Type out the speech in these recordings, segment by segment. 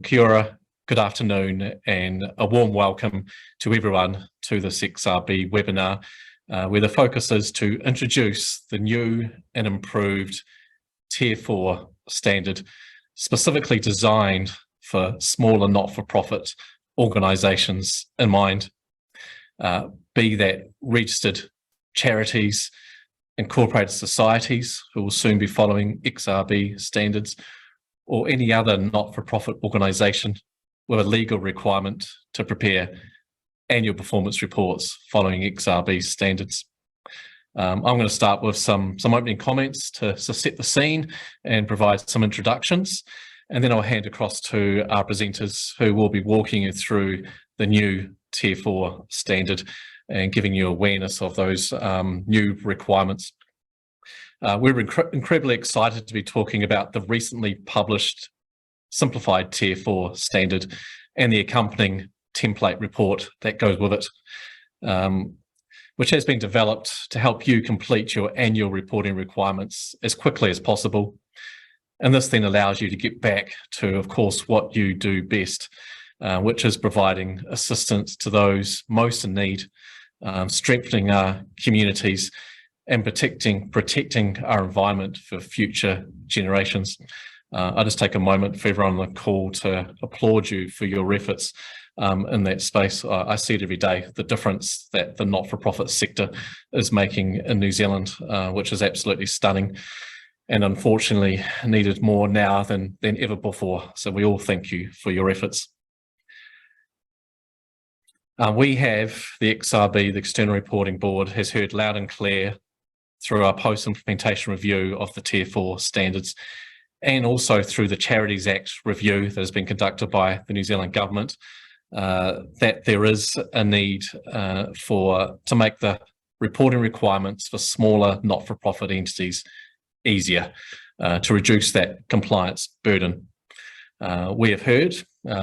kia ora, good afternoon, and a warm welcome to everyone to this XRB webinar, where the focus is to introduce the new and improved Tier 4 standard, specifically designed for smaller not-for-profit organisations in mind, be that registered charities, incorporated societies who will soon be following XRB standards, or any other not-for-profit organisation with a legal requirement to prepare annual performance reports following XRB standards. I'm going to start with some opening comments to set the scene and provide some introductions, and then I'll hand across to our presenters who will be walking you through the new Tier 4 standard and giving you awareness of those new requirements. We're incredibly excited to be talking about the recently published simplified Tier 4 standard and the accompanying template report that goes with it, which has been developed to help you complete your annual reporting requirements as quickly as possible. And this then allows you to get back to, of course, what you do best, which is providing assistance to those most in need, strengthening our communities, and protecting our environment for future generations. I'll just take a moment for everyone on the call to applaud you for your efforts in that space. I see it every day, the difference that the not-for-profit sector is making in New Zealand, which is absolutely stunning, and unfortunately needed more now than ever before. So we all thank you for your efforts. We have the XRB, the External Reporting Board, has heard loud and clear through our post-implementation review of the Tier 4 standards, and also through the Charities Act review that has been conducted by the New Zealand Government, that there is a need to make the reporting requirements for smaller not-for-profit entities easier, to reduce that compliance burden. We have heard,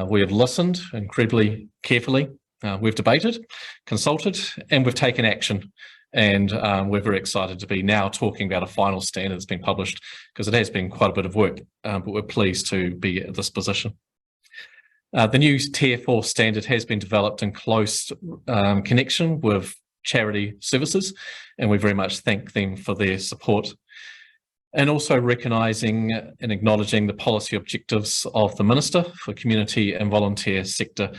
we have listened incredibly carefully, we've debated, consulted, and we've taken action. And we're very excited to be now talking about a final standard that's been published, because it has been quite a bit of work, but we're pleased to be at this position. The new Tier 4 standard has been developed in close connection with charity services, and we very much thank them for their support. And also recognising and acknowledging the policy objectives of the Minister for Community and Volunteer Sector,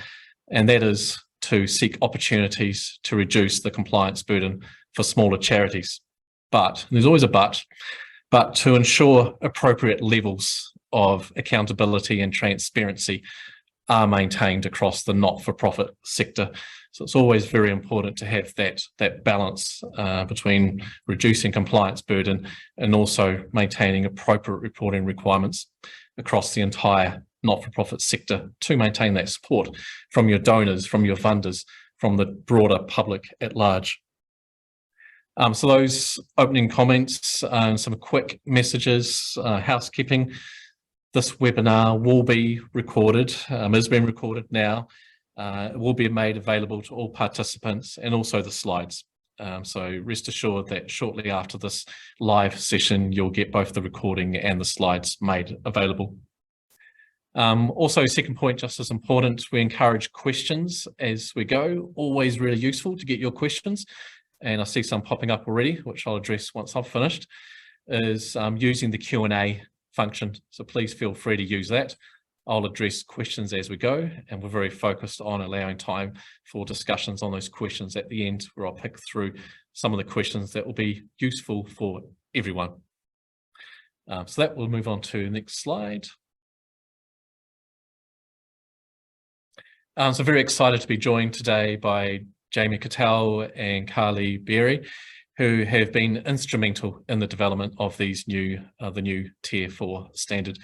and that is to seek opportunities to reduce the compliance burden for smaller charities. But, and there's always a but to ensure appropriate levels of accountability and transparency are maintained across the not-for-profit sector. So it's always very important to have that balance between reducing compliance burden and also maintaining appropriate reporting requirements across the entire not-for-profit sector to maintain that support from your donors, from your funders, from the broader public at large. So those opening comments, some quick messages, housekeeping. This webinar will be recorded, is being recorded now. It will be made available to all participants, and also the slides. So rest assured that shortly after this live session, you'll get both the recording and the slides made available. Also, second point, just as important, we encourage questions as we go. Always really useful to get your questions. And I see some popping up already, which I'll address once I've finished, is using the Q&A function. So please feel free to use that. I'll address questions as we go, and we're very focused on allowing time for discussions on those questions at the end, where I'll pick through some of the questions that will be useful for everyone. So that will move on to the next slide. So very excited to be joined today by Jamie Cattell and Carly Berry, who have been instrumental in the development of these the new Tier 4 standard.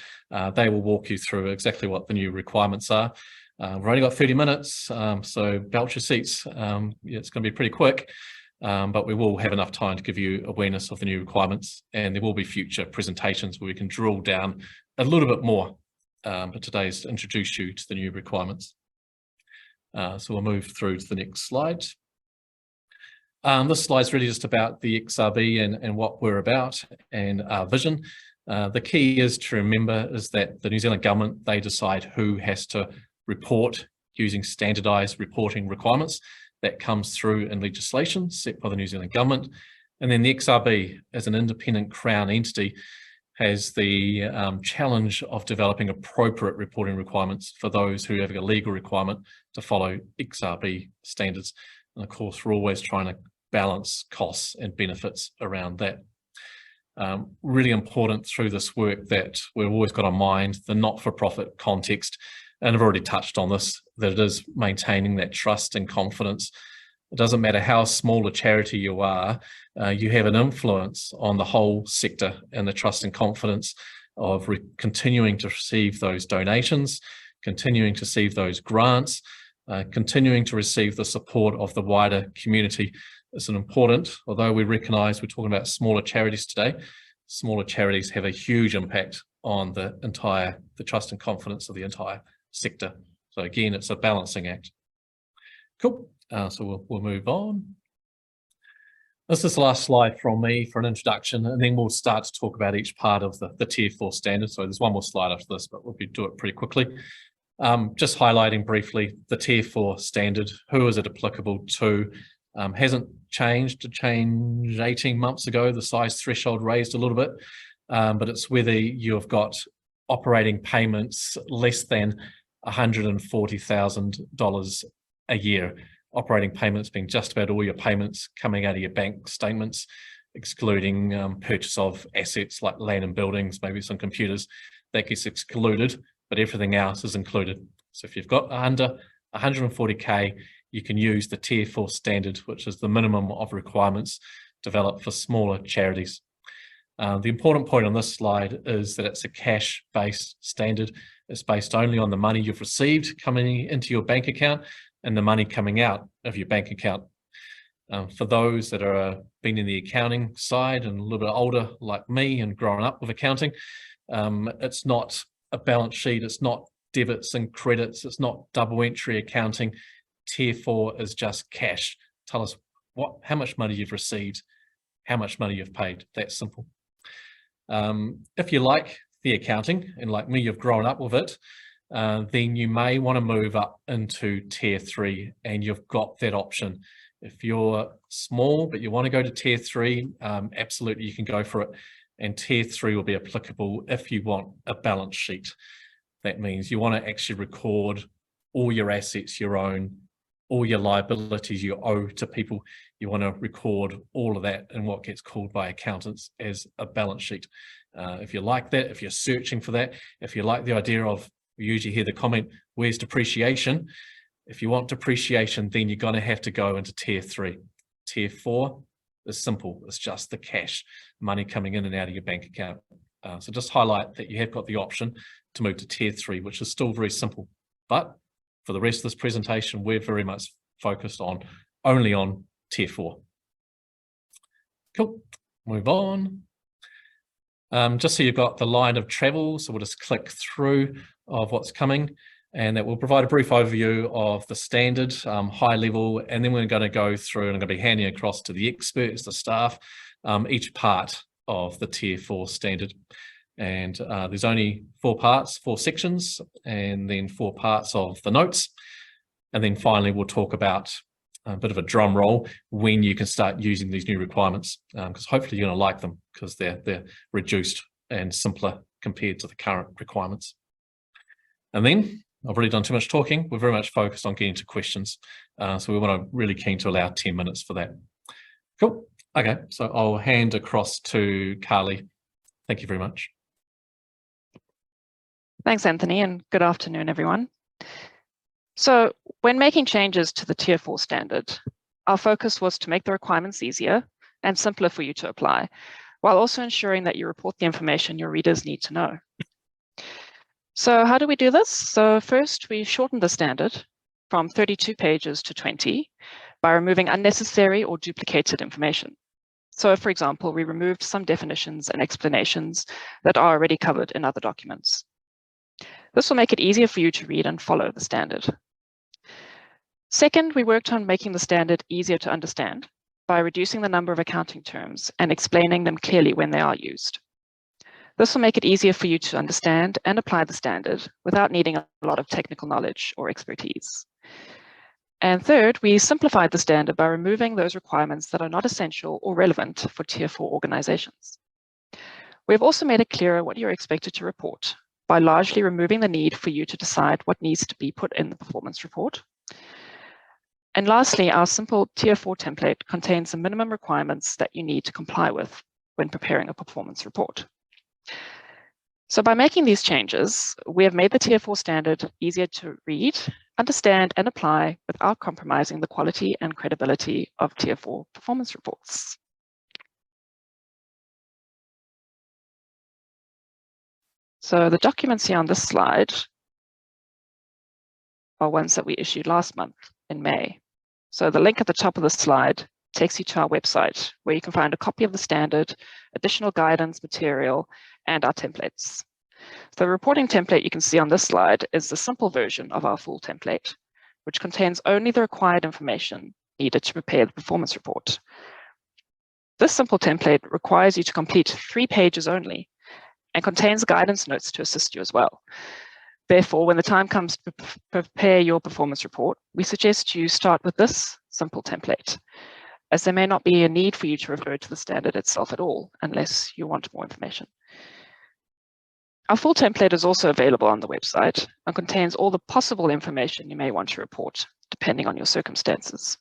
They will walk you through exactly what the new requirements are. We've only got 30 minutes, so belt your seats. Yeah, it's going to be pretty quick, but we will have enough time to give you awareness of the new requirements, and there will be future presentations where we can drill down a little bit more, but today's to introduce you to the new requirements. So we'll move through to the next slide. This slide's really just about the XRB and what we're about and our vision. The key is to remember is that the New Zealand government, they decide who has to report using standardised reporting requirements. That comes through in legislation set by the New Zealand government. And then the XRB, as an independent Crown entity, has the challenge of developing appropriate reporting requirements for those who have a legal requirement to follow XRB standards. And of course, we're always trying to balance costs and benefits around that. Really important through this work that we've always got in mind the not-for-profit context, and I've already touched on this, that it is maintaining that trust and confidence. It doesn't matter how small a charity you are, you have an influence on the whole sector and the trust and confidence of continuing to receive those donations, continuing to receive those grants, continuing to receive the support of the wider community. It's an important, although we recognise we're talking about smaller charities today, smaller charities have a huge impact on the trust and confidence of the entire sector. So again, it's a balancing act. Cool. So we'll move on. This is the last slide from me for an introduction, and then we'll start to talk about each part of the Tier 4 standard. So there's one more slide after this, but we'll do it pretty quickly. Just highlighting briefly the Tier 4 standard. Who is it applicable to? Hasn't changed. It changed 18 months ago. The size threshold raised a little bit, but it's whether you've got operating payments less than $140,000 a year. Operating payments being just about all your payments coming out of your bank statements, excluding purchase of assets like land and buildings, maybe some computers, that gets excluded, but everything else is included. So if you've got under 140K, you can use the Tier 4 standard, which is the minimum of requirements developed for smaller charities. The important point on this slide is that it's a cash-based standard. It's based only on the money you've received coming into your bank account and the money coming out of your bank account. For those that are been in the accounting side and a little bit older like me and growing up with accounting, it's not a balance sheet, it's not debits and credits, it's not double entry accounting. Tier 4 is just cash. Tell us how much money you've received, how much money you've paid. That's simple. If you like the accounting, and like me, you've grown up with it, then you may want to move up into Tier 3, and you've got that option. If you're small, but you want to go to Tier 3, absolutely you can go for it. And Tier 3 will be applicable if you want a balance sheet. That means you want to actually record all your assets you own, all your liabilities you owe to people. You want to record all of that in what gets called by accountants as a balance sheet. If you like that, if you're searching for that, if you like the idea of, we usually hear the comment, where's depreciation? If you want depreciation, then you're going to have to go into Tier 3. Tier 4 is simple. It's just the cash money coming in and out of your bank account. So just highlight that you have got the option to move to Tier 3, which is still very simple. But for the rest of this presentation, we're very much focused on only on Tier 4. Cool. Move on. Just so you've got the line of travel, so we'll just click through of what's coming, and that will provide a brief overview of the standard, high level, and then we're going to go through, and I'm going to be handing across to the experts, the staff, each part of the Tier 4 standard. And there's only 4 parts, 4 sections, and then 4 parts of the notes. And then finally, we'll talk about a bit of a drum roll when you can start using these new requirements, because hopefully you're going to like them because they're reduced and simpler compared to the current requirements. And then I've already done too much talking. We're very much focused on getting to questions. So we want to really keen to allow 10 minutes for that. Cool. Okay, so I'll hand across to Carly. Thank you very much. Thanks, Anthony, and good afternoon, everyone. So when making changes to the Tier 4 standard, our focus was to make the requirements easier and simpler for you to apply, while also ensuring that you report the information your readers need to know. So how do we do this? So first, we shortened the standard from 32 pages to 20 by removing unnecessary or duplicated information. So for example, we removed some definitions and explanations that are already covered in other documents. This will make it easier for you to read and follow the standard. Second, we worked on making the standard easier to understand by reducing the number of accounting terms and explaining them clearly when they are used. This will make it easier for you to understand and apply the standard without needing a lot of technical knowledge or expertise. And third, we simplified the standard by removing those requirements that are not essential or relevant for Tier 4 organizations. We've also made it clearer what you're expected to report by largely removing the need for you to decide what needs to be put in the performance report. And lastly, our simple Tier 4 template contains the minimum requirements that you need to comply with when preparing a performance report. So by making these changes, we have made the Tier 4 standard easier to read, understand, and apply without compromising the quality and credibility of Tier 4 performance reports. So the documents here on this slide are ones that we issued last month in May. So the link at the top of the slide takes you to our website, where you can find a copy of the standard, additional guidance material, and our templates. The reporting template you can see on this slide is the simple version of our full template, which contains only the required information needed to prepare the performance report. This simple template requires you to complete 3 pages only and contains guidance notes to assist you as well. Therefore, when the time comes to prepare your performance report, we suggest you start with this simple template, as there may not be a need for you to refer to the standard itself at all, unless you want more information. Our full template is also available on the website and contains all the possible information you may want to report, depending on your circumstances.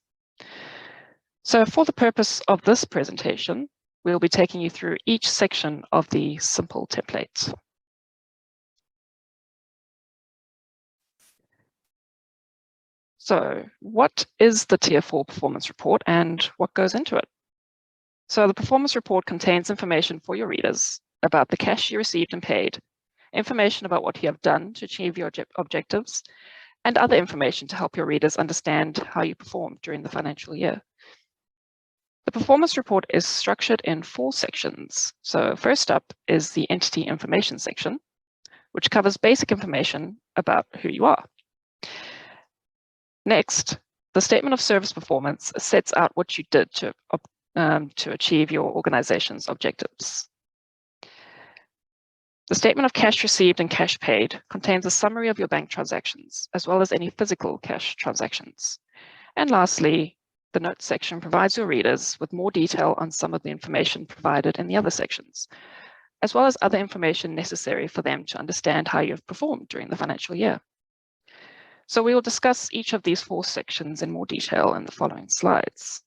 So for the purpose of this presentation, we'll be taking you through each section of the simple template. So what is the Tier 4 performance report and what goes into it? So the performance report contains information for your readers about the cash you received and paid, information about what you have done to achieve your objectives, and other information to help your readers understand how you performed during the financial year. The performance report is structured in 4 sections. So first up is the entity information section, which covers basic information about who you are. Next, the statement of service performance sets out what you did to achieve your organization's objectives. The statement of cash received and cash paid contains a summary of your bank transactions, as well as any physical cash transactions. And lastly, the notes section provides your readers with more detail on some of the information provided in the other sections, as well as other information necessary for them to understand how you've performed during the financial year. So we will discuss each of these 4 sections in more detail in the following slides.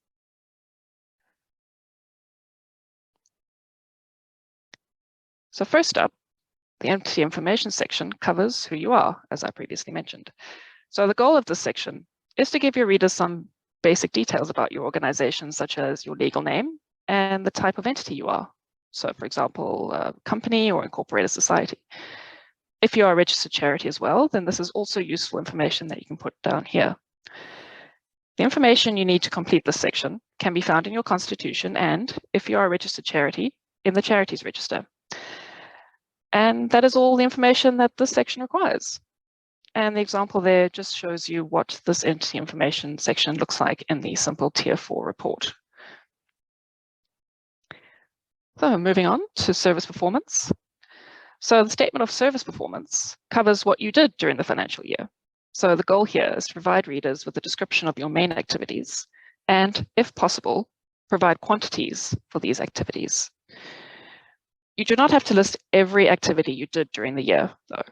So first up, the entity information section covers who you are, as I previously mentioned. So the goal of this section is to give your readers some basic details about your organization, such as your legal name and the type of entity you are. So for example, a company or incorporated society. If you are a registered charity as well, then this is also useful information that you can put down here. The information you need to complete this section can be found in your constitution and, if you are a registered charity, in the charities register. And that is all the information that this section requires. And the example there just shows you what this entity information section looks like in the simple Tier 4 report. So moving on to service performance. So the statement of service performance covers what you did during the financial year. So the goal here is to provide readers with a description of your main activities and, if possible, provide quantities for these activities. You do not have to list every activity you did during the year, though.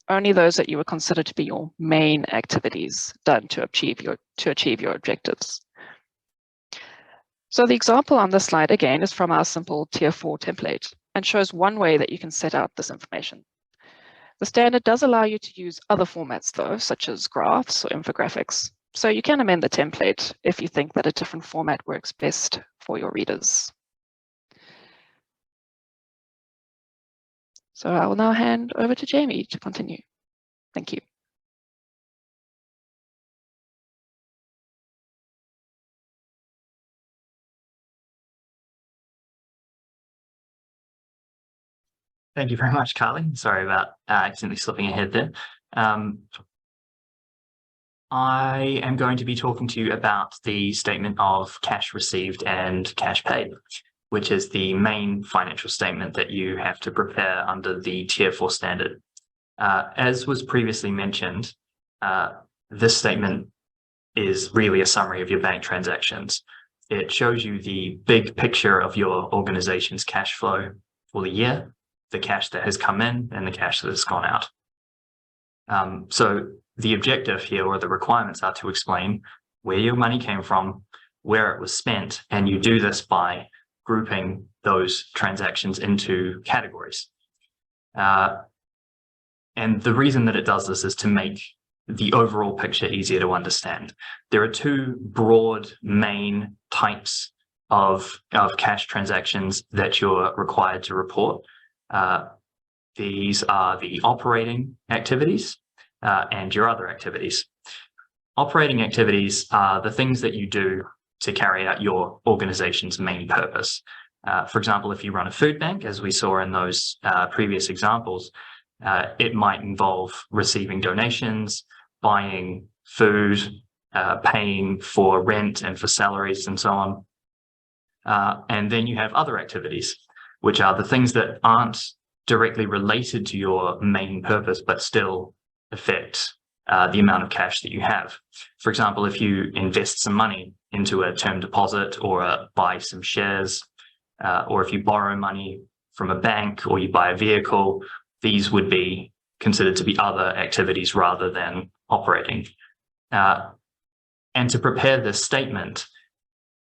Only those that you would consider to be your main activities done to achieve your objectives. So the example on this slide, again, is from our simple Tier 4 template and shows one way that you can set out this information. The standard does allow you to use other formats, though, such as graphs or infographics. So you can amend the template if you think that a different format works best for your readers. So I will now hand over to Jamie to continue. Thank you. Thank you very much, Carly. Sorry about accidentally slipping ahead there. I am going to be talking to you about the statement of cash received and cash paid. which is the main financial statement that you have to prepare under the Tier 4 standard. As was previously mentioned, this statement is really a summary of your bank transactions. It shows you the big picture of your organization's cash flow for the year, the cash that has come in and the cash that has gone out. So the objective here, or the requirements, are to explain where your money came from, where it was spent, and you do this by grouping those transactions into categories. And the reason that it does this is to make the overall picture easier to understand. There are two broad main types of cash transactions that you're required to report. These are the operating activities and your other activities. Operating activities are the things that you do to carry out your organization's main purpose. For example, if you run a food bank, as we saw in those previous examples, it might involve receiving donations, buying food, paying for rent and for salaries and so on. And then you have other activities, which are the things that aren't directly related to your main purpose, but still affect the amount of cash that you have. For example, if you invest some money into a term deposit or buy some shares, or if you borrow money from a bank or you buy a vehicle, these would be considered to be other activities rather than operating. And to prepare this statement,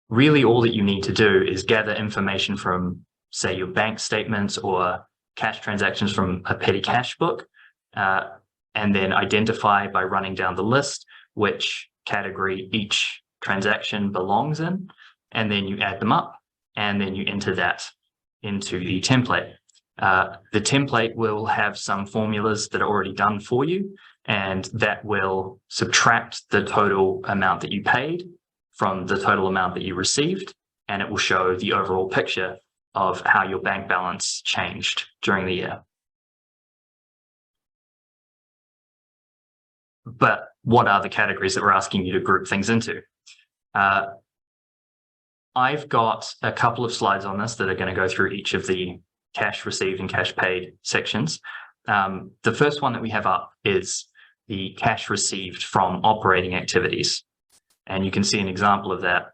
really all that you need to do is gather information from, say, your bank statements or cash transactions from a petty cash book, and then identify by running down the list which category each transaction belongs in, and then you add them up, and then you enter that into the template. The template will have some formulas that are already done for you, and that will subtract the total amount that you paid from the total amount that you received, and it will show the overall picture of how your bank balance changed during the year. But what are the categories that we're asking you to group things into? I've got a couple of slides on this that are going to go through each of the cash received and cash paid sections. The first one that we have up is the cash received from operating activities. And you can see an example of that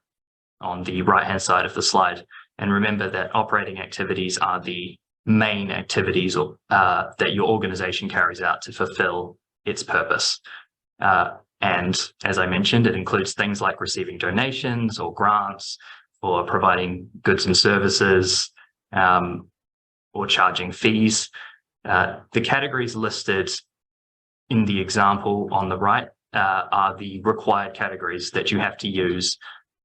on the right-hand side of the slide. And remember that operating activities are the main activities that your organization carries out to fulfill its purpose. And as I mentioned, it includes things like receiving donations or grants, or providing goods and services, or charging fees. The categories listed in the example on the right are the required categories that you have to use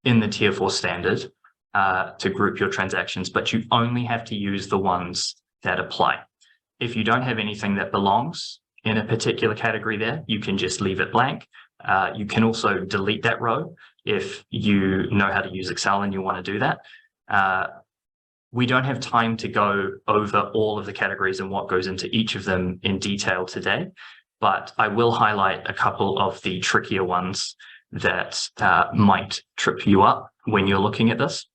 in the Tier 4 standard to group your transactions, but you only have to use the ones that apply. If you don't have anything that belongs in a particular category there, you can just leave it blank. You can also delete that row if you know how to use Excel and you want to do that. We don't have time to go over all of the categories and what goes into each of them in detail today, but I will highlight a couple of the trickier ones that might trip you up when you're looking at this.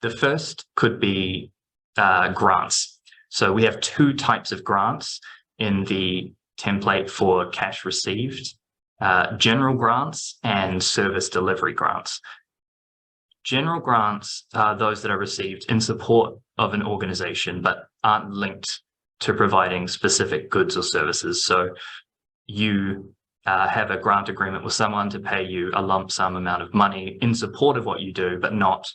The first could be grants. So we have two types of grants in the template for cash received: general grants and service delivery grants. General grants are those that are received in support of an organization, but aren't linked to providing specific goods or services. So you have a grant agreement with someone to pay you a lump sum amount of money in support of what you do, but not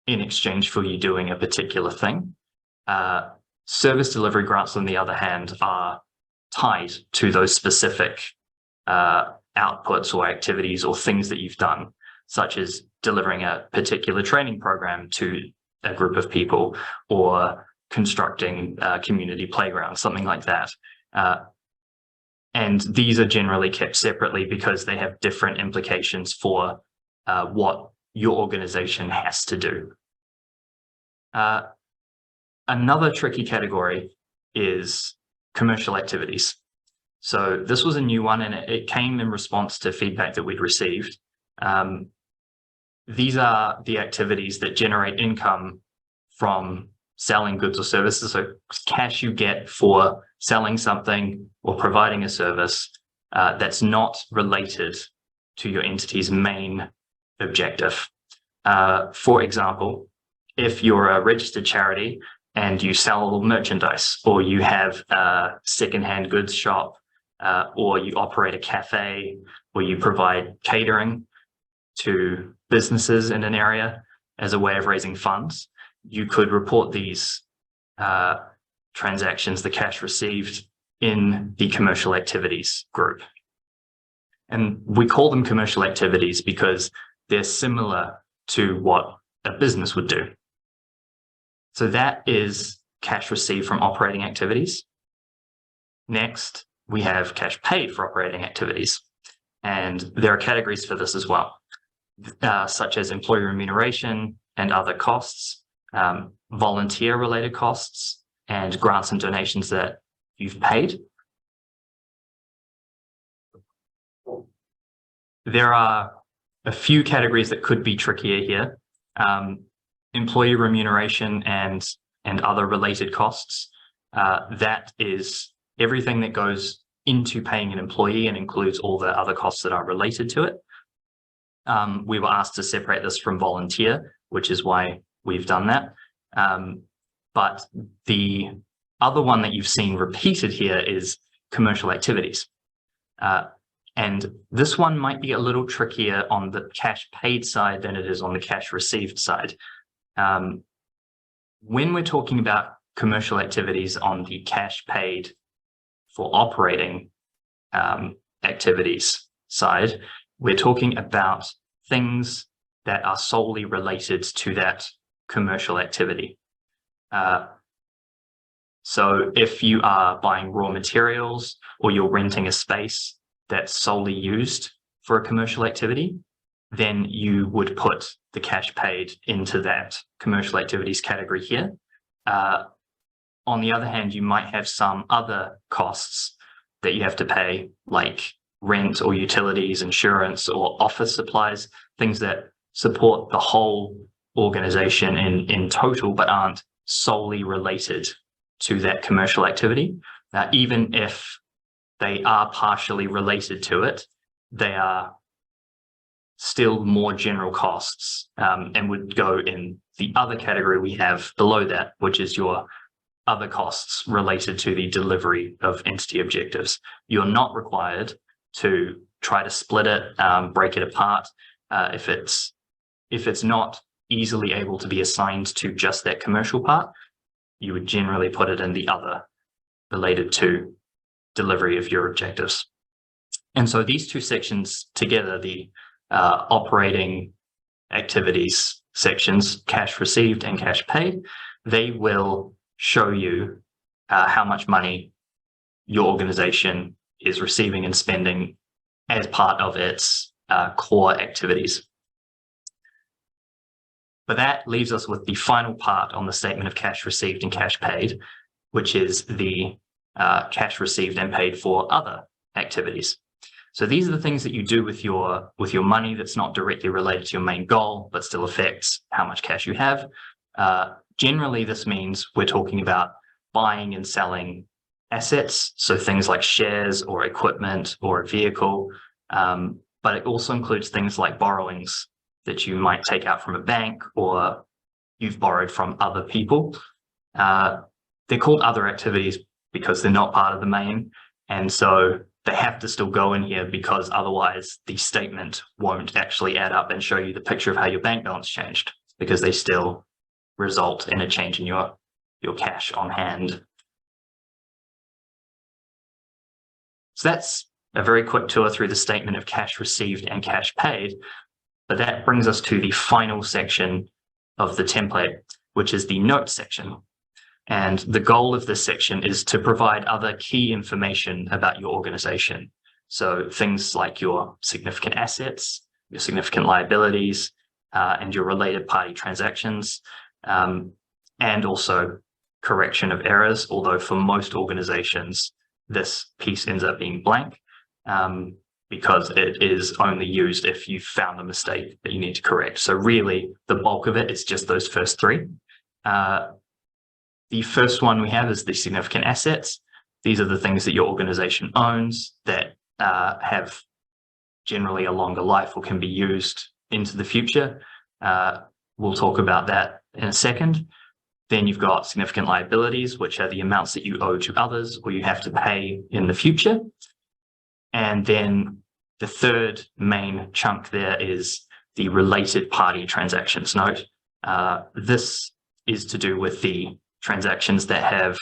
in exchange for you doing a particular thing. Service delivery grants, on the other hand, are tied to those specific outputs or activities or things that you've done, such as delivering a particular training program to a group of people or constructing a community playground, something like that. And these are generally kept separately because they have different implications for what your organization has to do. Another tricky category is commercial activities. So this was a new one, and it came in response to feedback that we'd received. These are the activities that generate income from selling goods or services, so cash you get for selling something or providing a service that's not related to your entity's main objective. For example, if you're a registered charity and you sell merchandise, or you have a secondhand goods shop, or you operate a cafe, or you provide catering to businesses in an area as a way of raising funds, you could report these transactions, the cash received, in the commercial activities group. And we call them commercial activities because they're similar to what a business would do. So that is cash received from operating activities. Next, we have cash paid for operating activities. And there are categories for this as well, such as employee remuneration and other costs, volunteer-related costs, and grants and donations that you've paid. There are a few categories that could be trickier here. Employee remuneration and other related costs. That is everything that goes into paying an employee and includes all the other costs that are related to it. We were asked to separate this from volunteer, which is why we've done that. But the other one that you've seen repeated here is commercial activities. And this one might be a little trickier on the cash paid side than it is on the cash received side. When we're talking about commercial activities on the cash paid for operating activities side, we're talking about things that are solely related to that commercial activity. So if you are buying raw materials or you're renting a space that's solely used for a commercial activity, then you would put the cash paid into that commercial activities category here. On the other hand, you might have some other costs that you have to pay, like rent or utilities, insurance, or office supplies, things that support the whole organization in total, but aren't solely related to that commercial activity. Even if they are partially related to it, they are still more general costs and would go in the other category we have below that, which is your other costs related to the delivery of entity objectives. You're not required to try to split it, break it apart. If it's not easily able to be assigned to just that commercial part, you would generally put it in the other related to delivery of your objectives. And so these two sections together, the operating activities sections, cash received and cash paid, they will show you how much money your organization is receiving and spending as part of its core activities. But that leaves us with the final part on the statement of cash received and cash paid, which is the cash received and paid for other activities. So these are the things that you do with your money that's not directly related to your main goal, but still affects how much cash you have. Generally, this means we're talking about buying and selling assets, so things like shares or equipment or a vehicle, but it also includes things like borrowings that you might take out from a bank or you've borrowed from other people. They're called other activities because they're not part of the main, and so they have to still go in here because otherwise the statement won't actually add up and show you the picture of how your bank balance changed, because they still result in a change in your cash on hand. So that's a very quick tour through the statement of cash received and cash paid, but that brings us to the final section of the template, which is the notes section. And the goal of this section is to provide other key information about your organization. So things like your significant assets, your significant liabilities, and your related party transactions, and also correction of errors, although for most organizations, this piece ends up being blank because it is only used if you found a mistake that you need to correct. So really, the bulk of it is just those first three. The first one we have is the significant assets. These are the things that your organization owns that have generally a longer life or can be used into the future. We'll talk about that in a second. Then you've got significant liabilities, which are the amounts that you owe to others or you have to pay in the future. And then the third main chunk there is the related party transactions note. This is to do with the transactions that have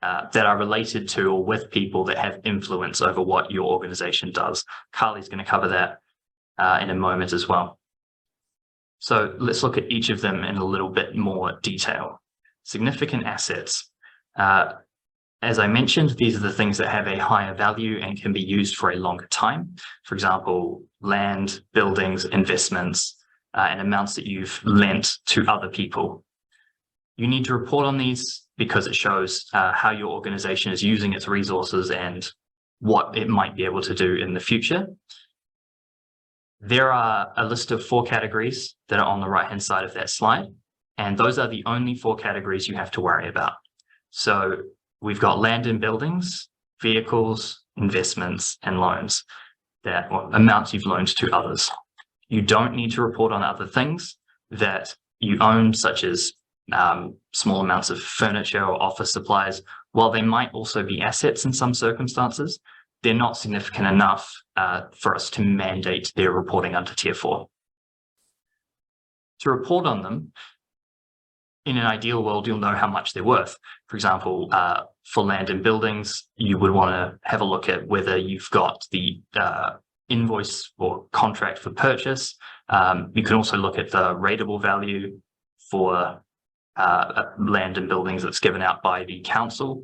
that are related to or with people that have influence over what your organization does. Carly's going to cover that in a moment as well. So let's look at each of them in a little bit more detail. Significant assets. As I mentioned, these are the things that have a higher value and can be used for a longer time. For example, land, buildings, investments, and amounts that you've lent to other people. You need to report on these because it shows how your organization is using its resources and what it might be able to do in the future. There are a list of 4 categories that are on the right-hand side of that slide, and those are the only 4 categories you have to worry about. So we've got land and buildings, vehicles, investments, and loans, that amounts you've loaned to others. You don't need to report on other things that you own, such as small amounts of furniture or office supplies. While they might also be assets in some circumstances, they're not significant enough for us to mandate their reporting under Tier 4. To report on them, in an ideal world, you'll know how much they're worth. For example, for land and buildings, you would want to have a look at whether you've got the invoice or contract for purchase. You can also look at the rateable value for land and buildings that's given out by the council.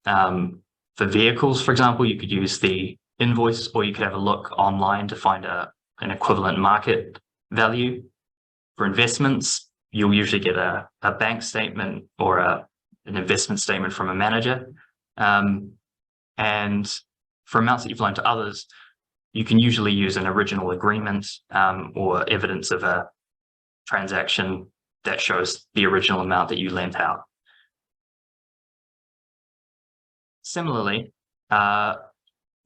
For vehicles, for example, you could use the invoice, or you could have a look online to find an equivalent market value. For investments, you'll usually get a bank statement or an investment statement from a manager. And for amounts that you've loaned to others, you can usually use an original agreement or evidence of a transaction that shows the original amount that you lent out. Similarly,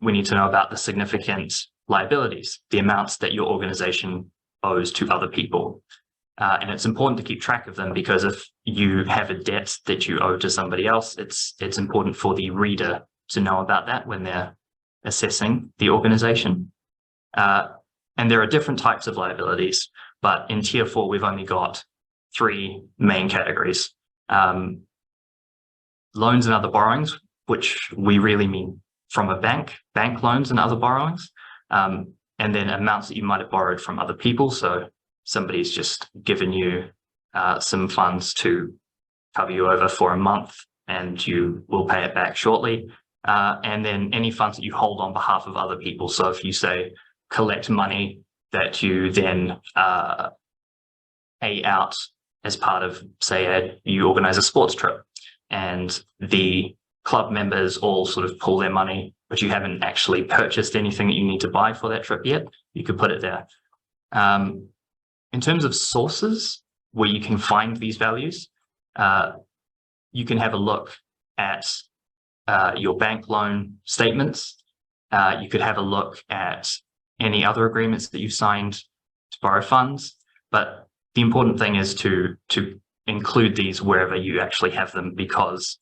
we need to know about the significant liabilities, the amounts that your organization owes to other people. And it's important to keep track of them, because if you have a debt that you owe to somebody else, it's important for the reader to know about that when they're assessing the organization. And there are different types of liabilities, but in Tier 4, we've only got 3 main categories. Loans and other borrowings, which we really mean from a bank loans and other borrowings, and then amounts that you might have borrowed from other people. So somebody's just given you some funds to cover you over for a month, and you will pay it back shortly. And then any funds that you hold on behalf of other people. So if you say collect money that you then pay out as part of, say, you organize a sports trip, and the club members all sort of pull their money, but you haven't actually purchased anything that you need to buy for that trip yet, you could put it there. In terms of sources where you can find these values, you can have a look at your bank loan statements. You could have a look at any other agreements that you signed to borrow funds. But the important thing is to include these wherever you actually have them, because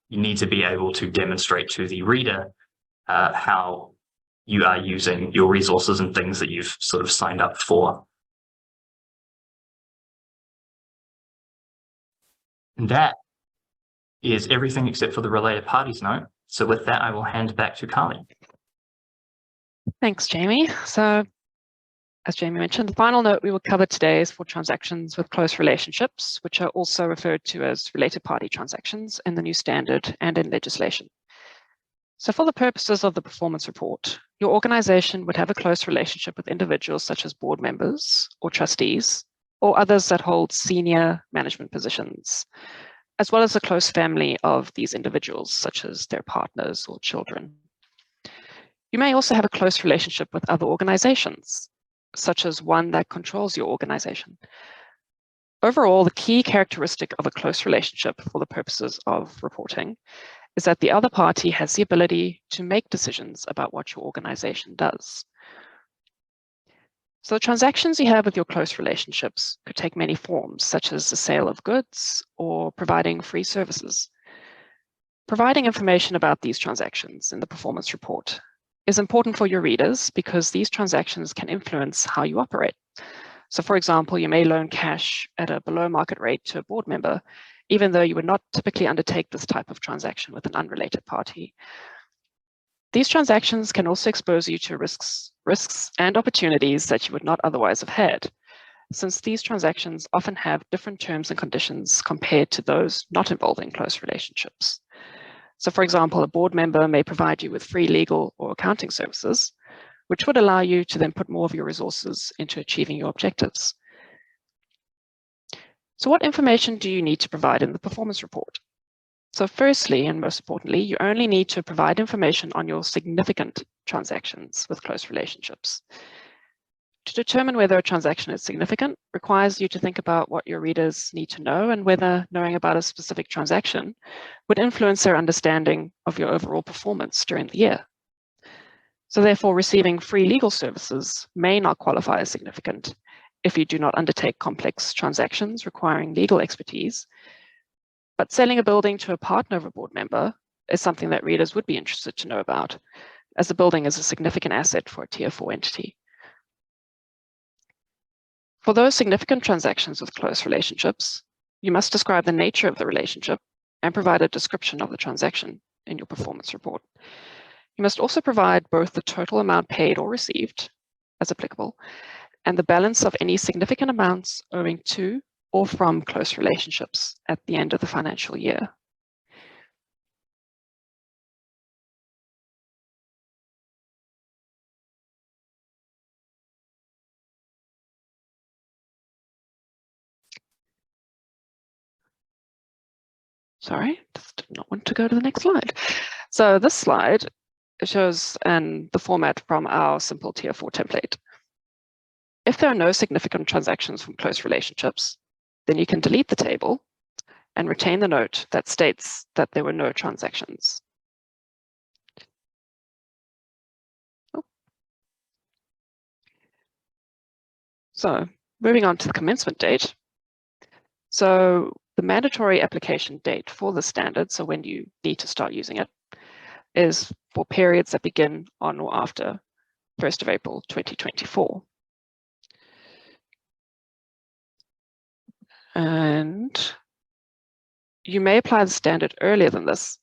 you need to be able to demonstrate to the reader how you are using your resources and things that you've sort of signed up for. And that is everything except for the related parties note. So with that, I will hand back to Carly. Thanks, Jamie. So as Jamie mentioned, the final note we will cover today is for transactions with close relationships, which are also referred to as related party transactions in the new standard and in legislation. So for the purposes of the performance report, your organization would have a close relationship with individuals such as board members or trustees, or others that hold senior management positions, as well as a close family of these individuals, such as their partners or children. You may also have a close relationship with other organizations, such as one that controls your organization. Overall, the key characteristic of a close relationship for the purposes of reporting is that the other party has the ability to make decisions about what your organization does. So the transactions you have with your close relationships could take many forms, such as the sale of goods or providing free services. Providing information about these transactions in the performance report is important for your readers because these transactions can influence how you operate. So for example, you may loan cash at a below market rate to a board member, even though you would not typically undertake this type of transaction with an unrelated party. These transactions can also expose you to risks and opportunities that you would not otherwise have had, since these transactions often have different terms and conditions compared to those not involving close relationships. So for example, a board member may provide you with free legal or accounting services, which would allow you to then put more of your resources into achieving your objectives. So what information do you need to provide in the performance report? So firstly, and most importantly, you only need to provide information on your significant transactions with close relationships. To determine whether a transaction is significant requires you to think about what your readers need to know and whether knowing about a specific transaction would influence their understanding of your overall performance during the year. So therefore, receiving free legal services may not qualify as significant if you do not undertake complex transactions requiring legal expertise. But selling a building to a partner of a board member is something that readers would be interested to know about, as the building is a significant asset for a Tier 4 entity. For those significant transactions with close relationships, you must describe the nature of the relationship and provide a description of the transaction in your performance report. You must also provide both the total amount paid or received, as applicable, and the balance of any significant amounts owing to or from close relationships at the end of the financial year. Sorry, just did not want to go to the next slide. So this slide shows the format from our simple Tier 4 template. If there are no significant transactions from close relationships, then you can delete the table and retain the note that states that there were no transactions. So moving on to the commencement date. So the mandatory application date for the standard, so when you need to start using it, is for periods that begin on or after 1st of April 2024. And you may apply the standard earlier than this,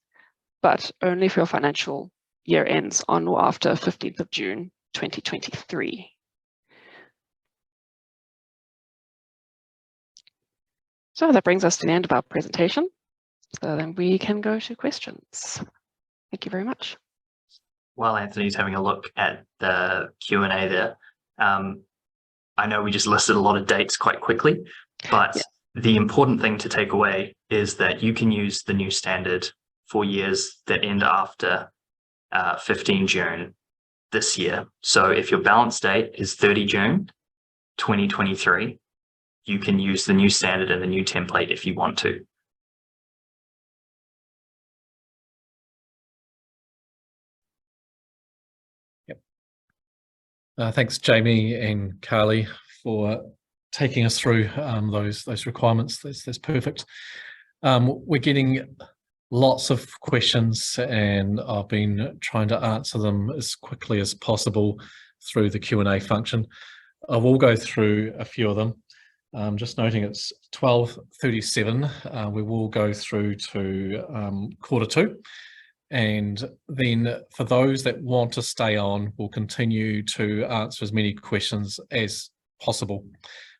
but only if your financial year ends on or after 15th of June 2023. So that brings us to the end of our presentation. So then we can go to questions. Thank you very much. While Anthony's having a look at the Q&A there, I know we just listed a lot of dates quite quickly, but the important thing to take away is that you can use the new standard for years that end after 15 June this year. So if your balance date is 30 June 2023, you can use the new standard and the new template if you want to. Thanks, Jamie and Carly, for taking us through those requirements. That's perfect. We're getting lots of questions, and I've been trying to answer them as quickly as possible through the Q&A function. I will go through a few of them. Just noting it's 12:37. We will go through to quarter two. And then for those that want to stay on, we'll continue to answer as many questions as possible.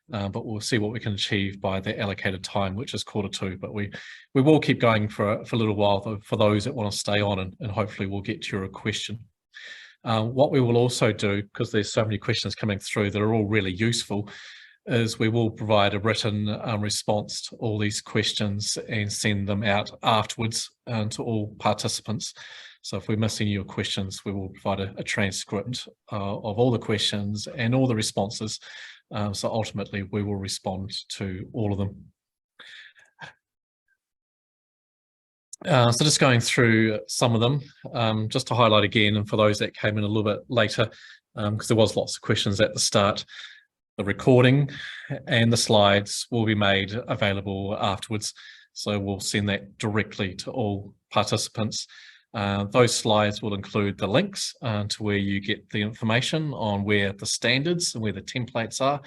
But we'll see what we can achieve by the allocated time, which is quarter two. But we will keep going for a little while for those that want to stay on, and hopefully we'll get to your question. What we will also do, because there's so many questions coming through that are all really useful, is we will provide a written response to all these questions and send them out afterwards to all participants. So if we miss any of your questions, we will provide a transcript of all the questions and all the responses. So ultimately, we will respond to all of them. So just going through some of them, just to highlight again, and for those that came in a little bit later, because there was lots of questions at the start, the recording and the slides will be made available afterwards. So we'll send that directly to all participants. Those slides will include the links to where you get the information on where the standards and where the templates are,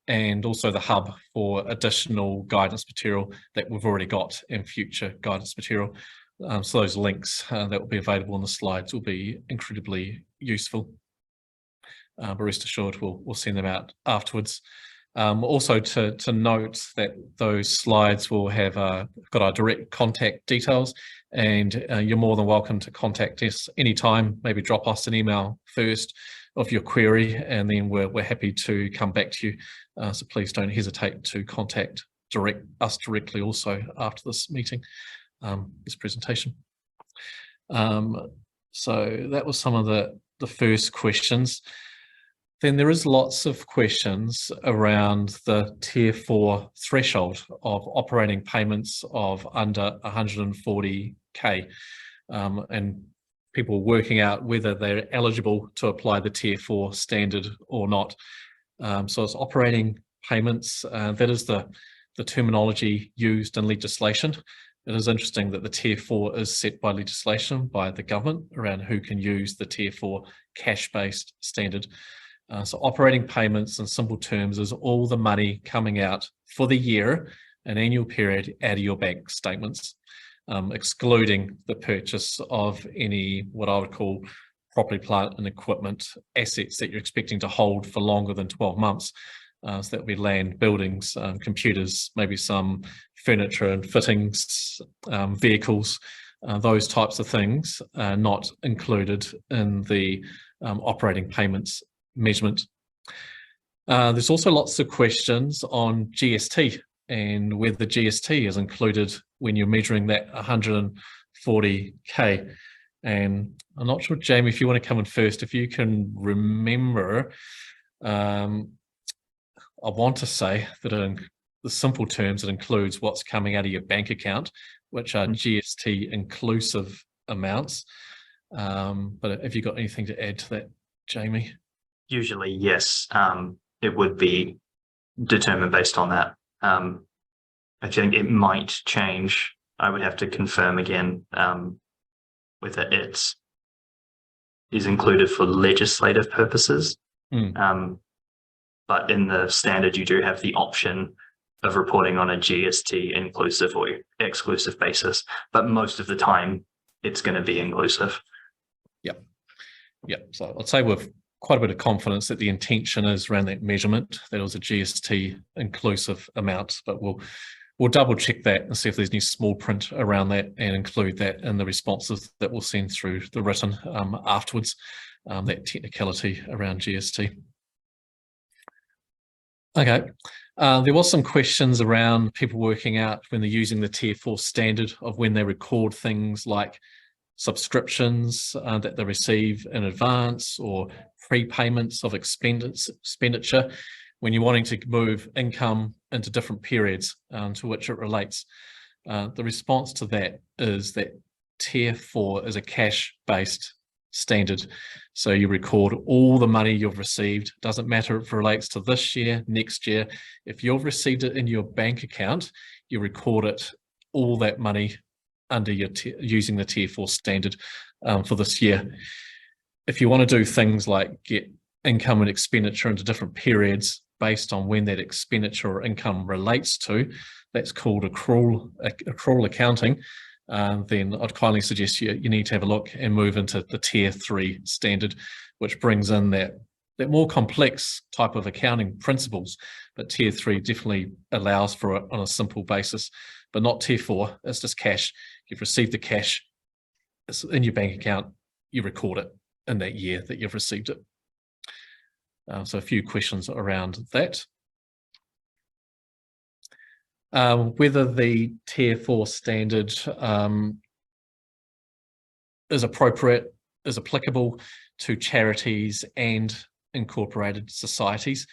and also the hub for additional guidance material that we've already got in future guidance material. So those links that will be available on the slides will be incredibly useful. But rest assured, we'll send them out afterwards. Also to note that those slides will have got our direct contact details, and you're more than welcome to contact us anytime. Maybe drop us an email first of your query, and then we're happy to come back to you. So please don't hesitate to contact us directly also after this meeting, this presentation. So that was some of the first questions. Then there is lots of questions around the Tier 4 threshold of operating payments of under 140k, and people working out whether they're eligible to apply the Tier 4 standard or not. So it's operating payments, that is the terminology used in legislation. It is interesting that the Tier 4 is set by legislation, by the government, around who can use the Tier 4 cash-based standard. So operating payments in simple terms is all the money coming out for the year, an annual period, out of your bank statements, excluding the purchase of any, what I would call, property, plant and equipment assets that you're expecting to hold for longer than 12 months. So that would be land, buildings, computers, maybe some furniture and fittings, vehicles, those types of things are not included in the operating payments measurement. There's also lots of questions on GST and whether GST is included when you're measuring that 140k. And I'm not sure, Jamie, if you want to come in first, if you can remember, I want to say that in the simple terms, it includes what's coming out of your bank account, which are GST inclusive amounts. But have you got anything to add to that, Jamie? Usually, yes, it would be determined based on that. I think it might change. I would have to confirm again whether it is included for legislative purposes. But in the standard, you do have the option of reporting on a GST inclusive or exclusive basis. But most of the time, it's going to be inclusive. Yep. So I'd say with quite a bit of confidence that the intention is around that measurement, that it was a GST inclusive amount, but we'll double check that and see if there's any small print around that and include that in the responses that we'll send through the written afterwards, that technicality around GST. Okay, there was some questions around people working out when they're using the Tier 4 standard of when they record things like subscriptions that they receive in advance or prepayments of expenditure when you're wanting to move income into different periods to which it relates. The response to that is that Tier 4 is a cash-based standard. So you record all the money you've received. Doesn't matter if it relates to this year, next year. If you've received it in your bank account, you record it, all that money under your using the Tier 4 standard for this year. If you want to do things like get income and expenditure into different periods based on when that expenditure or income relates to, that's called accrual accounting. Then I'd kindly suggest you need to have a look and move into the Tier 3 standard, which brings in that more complex type of accounting principles. But Tier 3 definitely allows for it on a simple basis, but not Tier 4. It's just cash. You've received the cash, it's in your bank account, you record it in that year that you've received it. So a few questions around that. Whether the Tier 4 standard is appropriate, is applicable to charities and incorporated societies?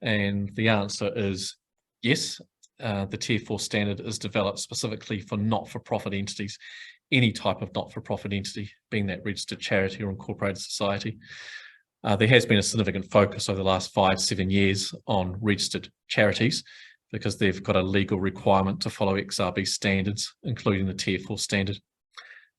And the answer is yes. The Tier 4 standard is developed specifically for not-for-profit entities, any type of not-for-profit entity, being that registered charity or incorporated society. There has been a significant focus over the last 5-7 years on registered charities because they've got a legal requirement to follow XRB standards, including the Tier 4 standard.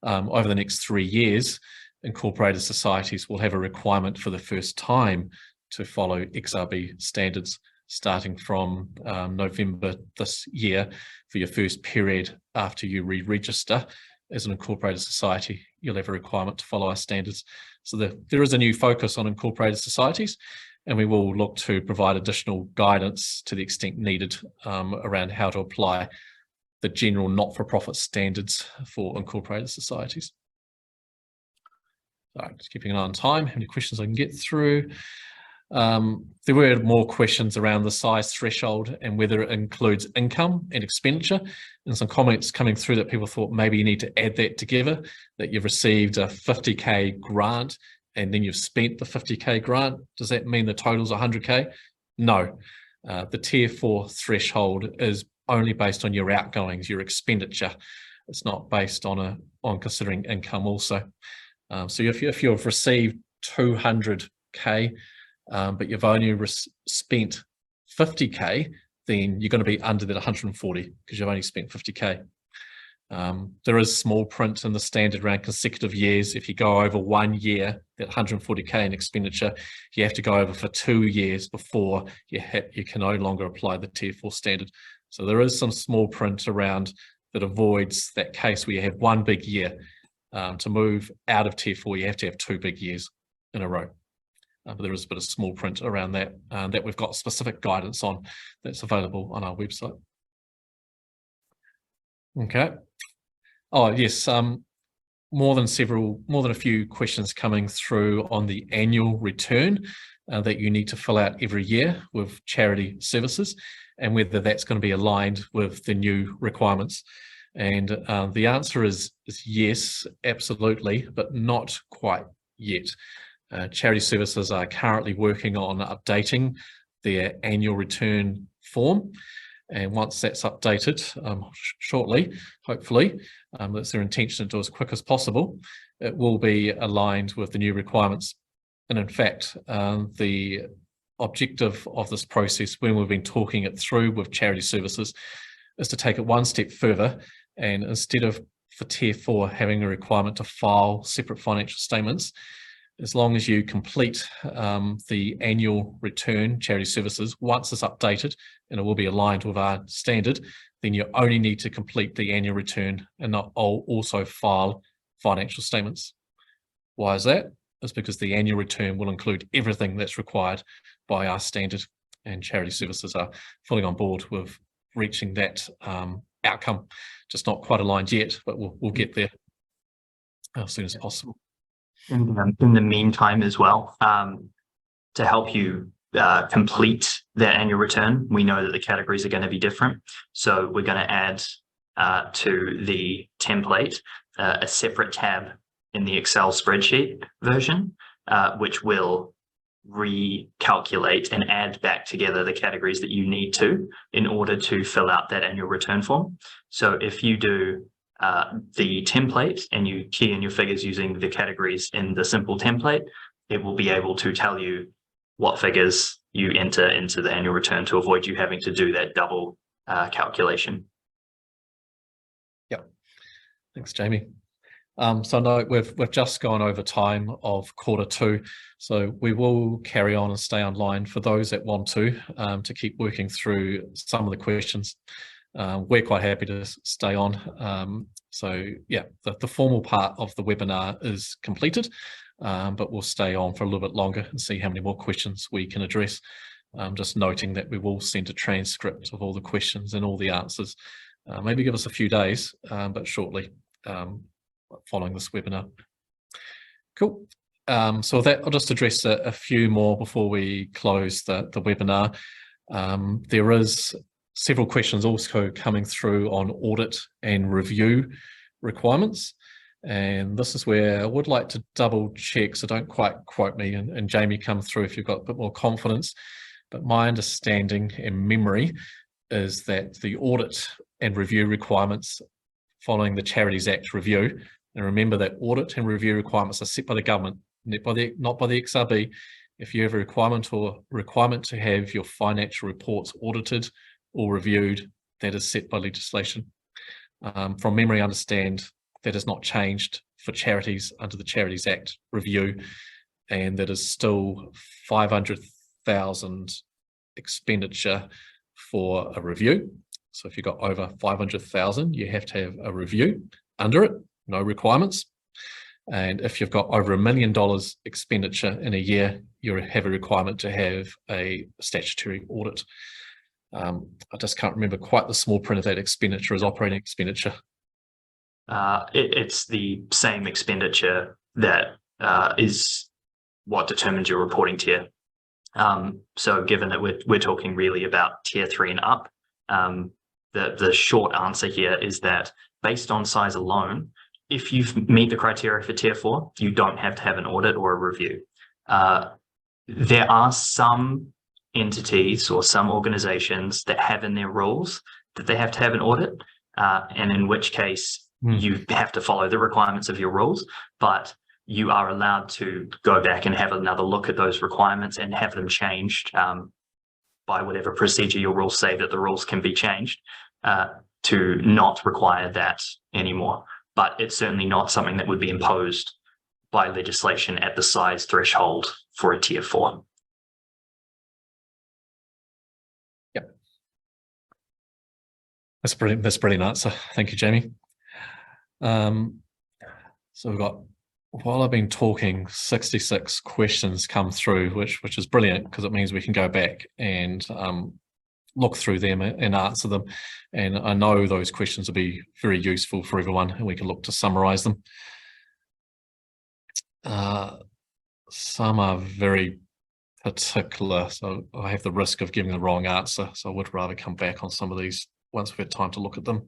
Over the next 3 years, incorporated societies will have a requirement for the first time to follow XRB standards, starting from November this year. For your first period after you re-register as an incorporated society, you'll have a requirement to follow our standards. So there is a new focus on incorporated societies, and we will look to provide additional guidance to the extent needed around how to apply the general not-for-profit standards for incorporated societies. All right, just keeping an eye on time, how many questions I can get through. There were more questions around the size threshold and whether it includes income and expenditure, and some comments coming through that people thought maybe you need to add that together, that you've received a 50k grant and then you've spent the 50k grant. Does that mean the total's 100k? No. The Tier 4 threshold is only based on your outgoings, your expenditure. It's not based on considering income also. So if you've received 200k, but you've only spent 50k, then you're going to be under that 140 because you've only spent 50k. There is small print in the standard around consecutive years. If you go over 1 year, that 140k in expenditure, you have to go over for 2 years before you can no longer apply the Tier 4 standard. So there is some small print around that avoids that case where you have one big year. To move out of Tier 4, you have to have 2 big years in a row. But there is a bit of small print around that, that we've got specific guidance on that's available on our website. Okay. Oh, yes. More than a few questions coming through on the annual return that you need to fill out every year with charity services, and whether that's going to be aligned with the new requirements. And the answer is yes, absolutely, but not quite yet. Charity services are currently working on updating their annual return form. And once that's updated shortly, hopefully, that's their intention to do as quick as possible, it will be aligned with the new requirements. And in fact, the objective of this process, when we've been talking it through with charity services, is to take it one step further, and instead of for Tier 4 having a requirement to file separate financial statements, as long as you complete the annual return, charity services, once it's updated and it will be aligned with our standard, then you only need to complete the annual return and not also file financial statements. Why is that? It's because the annual return will include everything that's required by our standard, and charity services are fully on board with reaching that outcome. Just not quite aligned yet, but we'll get there as soon as possible. In the meantime as well, to help you complete that annual return, we know that the categories are going to be different. So we're going to add to the template a separate tab in the Excel spreadsheet version, which will recalculate and add back together the categories that you need to in order to fill out that annual return form. So if you do the template and you key in your figures using the categories in the simple template, it will be able to tell you what figures you enter into the annual return to avoid you having to do that double calculation. Yeah, thanks, Jamie. So no, we've just gone over time of Q2, so we will carry on and stay online for those that want to keep working through some of the questions. We're quite happy to stay on. So yeah, the formal part of the webinar is completed, but we'll stay on for a little bit longer and see how many more questions we can address. Just noting that we will send a transcript of all the questions and all the answers. Maybe give us a few days, but shortly following this webinar. Cool. So with that, I'll just address a few more before we close the webinar. There is several questions also coming through on audit and review requirements. And this is where I would like to double check, so don't quite quote me, and Jamie, come through if you've got a bit more confidence. But my understanding and memory is that the audit and review requirements following the Charities Act review, and remember that audit and review requirements are set by the government, not by the XRB. If you have a requirement to have your financial reports audited or reviewed, that is set by legislation. From memory, I understand that has not changed for charities under the Charities Act review, and that is still 500,000 expenditure for a review. So if you've got over 500,000, you have to have a review under it, no requirements. And if you've got over $1 million expenditure in a year, you have a requirement to have a statutory audit. I just can't remember quite the small print of that expenditure as operating expenditure. It's the same expenditure that is what determines your reporting tier. So given that we're talking really about tier 3 and up, the short answer here is that based on size alone, if you meet the criteria for tier 4, you don't have to have an audit or a review. There are some entities or some organizations that have in their rules that they have to have an audit, and in which case you have to follow the requirements of your rules, but you are allowed to go back and have another look at those requirements and have them changed by whatever procedure your rules say that the rules can be changed to not require that anymore. But it's certainly not something that would be imposed by legislation at the size threshold for a tier 4. Yep. That's a brilliant answer. Thank you, Jamie. So we've got, while I've been talking, 66 questions come through, which is brilliant because it means we can go back and look through them and answer them. And I know those questions will be very useful for everyone, and we can look to summarize them. Some are very particular, so I have the risk of giving the wrong answer. So I would rather come back on some of these once we've had time to look at them.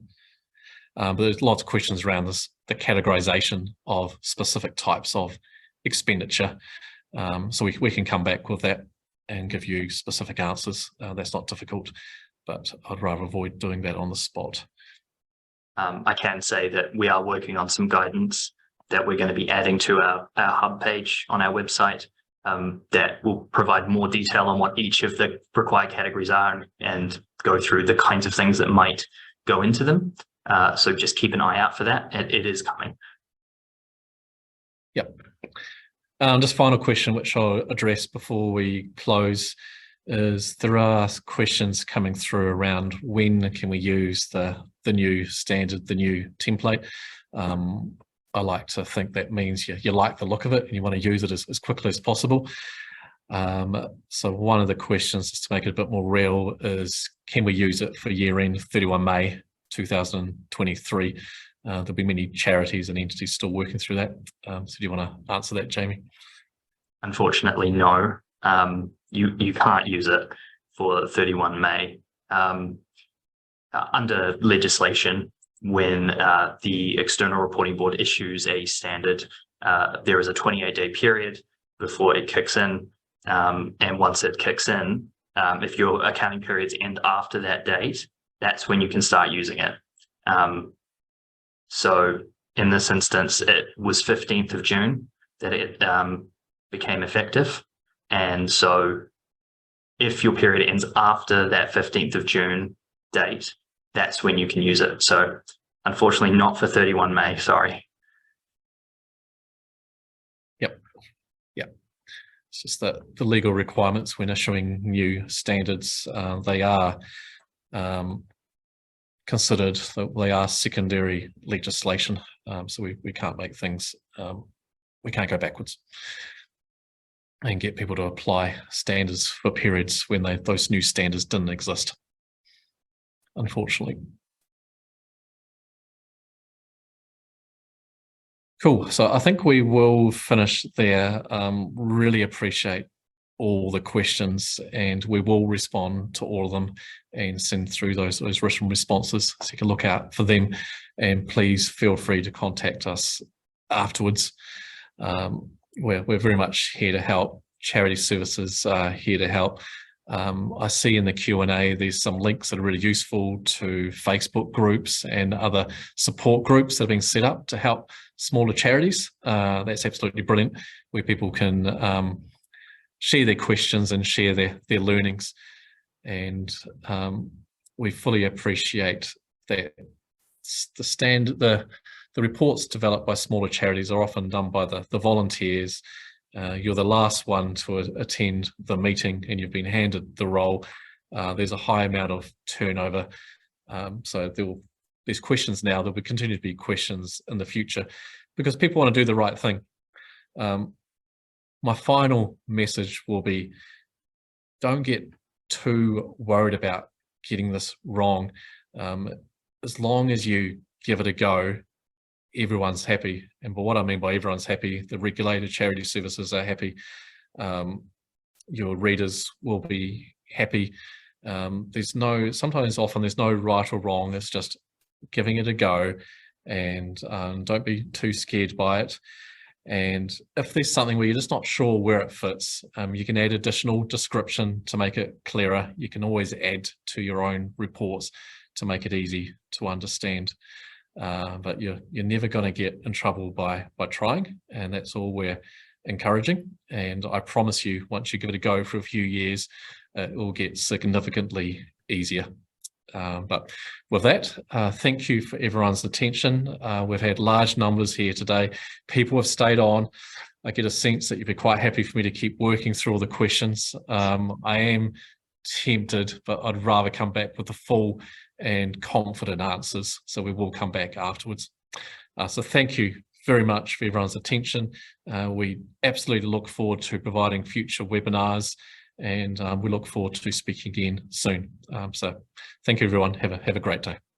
But there's lots of questions around this, the categorization of specific types of expenditure. So we can come back with that and give you specific answers. That's not difficult, but I'd rather avoid doing that on the spot. I can say that we are working on some guidance that we're going to be adding to our hub page on our website that will provide more detail on what each of the required categories are and go through the kinds of things that might go into them. So just keep an eye out for that. It is coming. Yep. Just final question, which I'll address before we close, is there are questions coming through around when can we use the new standard, the new template. I like to think that means you like the look of it and you want to use it as quickly as possible. So one of the questions, just to make it a bit more real, is can we use it for year end 31 May 2023? There'll be many charities and entities still working through that. So do you want to answer that, Jamie? Unfortunately, no. You can't use it for 31 May. Under legislation, when the External Reporting Board issues a standard, there is a 28-day period before it kicks in. And once it kicks in, if your accounting periods end after that date, that's when you can start using it. So in this instance, it was 15th of June that it became effective. And so if your period ends after that 15th of June date, that's when you can use it. So unfortunately, not for 31 May, sorry. Yep. It's just that the legal requirements when issuing new standards, they are considered that they are secondary legislation. So we can't make things, we can't go backwards and get people to apply standards for periods when those new standards didn't exist, unfortunately. Cool. So I think we will finish there. Really appreciate all the questions, and we will respond to all of them and send through those written responses, so you can look out for them. And please feel free to contact us afterwards. We're very much here to help. Charity Services are here to help. I see in the Q&A there's some links that are really useful to Facebook groups and other support groups that are being set up to help smaller charities. That's absolutely brilliant, where people can share their questions and share their learnings. And we fully appreciate that the reports developed by smaller charities are often done by the volunteers. You're the last one to attend the meeting and you've been handed the role. There's a high amount of turnover. So there's questions now. There will continue to be questions in the future because people want to do the right thing. My final message will be, don't get too worried about getting this wrong. As long as you give it a go, everyone's happy. And what I mean by everyone's happy, the regulated charity services are happy. Your readers will be happy. Often there's no right or wrong. It's just giving it a go, and don't be too scared by it. And if there's something where you're just not sure where it fits, you can add additional description to make it clearer. You can always add to your own reports to make it easy to understand. But you're never going to get in trouble by trying, and that's all we're encouraging. And I promise you, once you give it a go for a few years, it will get significantly easier. But with that, thank you for everyone's attention. We've had large numbers here today. People have stayed on. I get a sense that you'd be quite happy for me to keep working through all the questions. I am tempted, but I'd rather come back with the full and confident answers. So we will come back afterwards. So thank you very much for everyone's attention. We absolutely look forward to providing future webinars, and we look forward to speaking again soon. So thank you, everyone. Have a great day.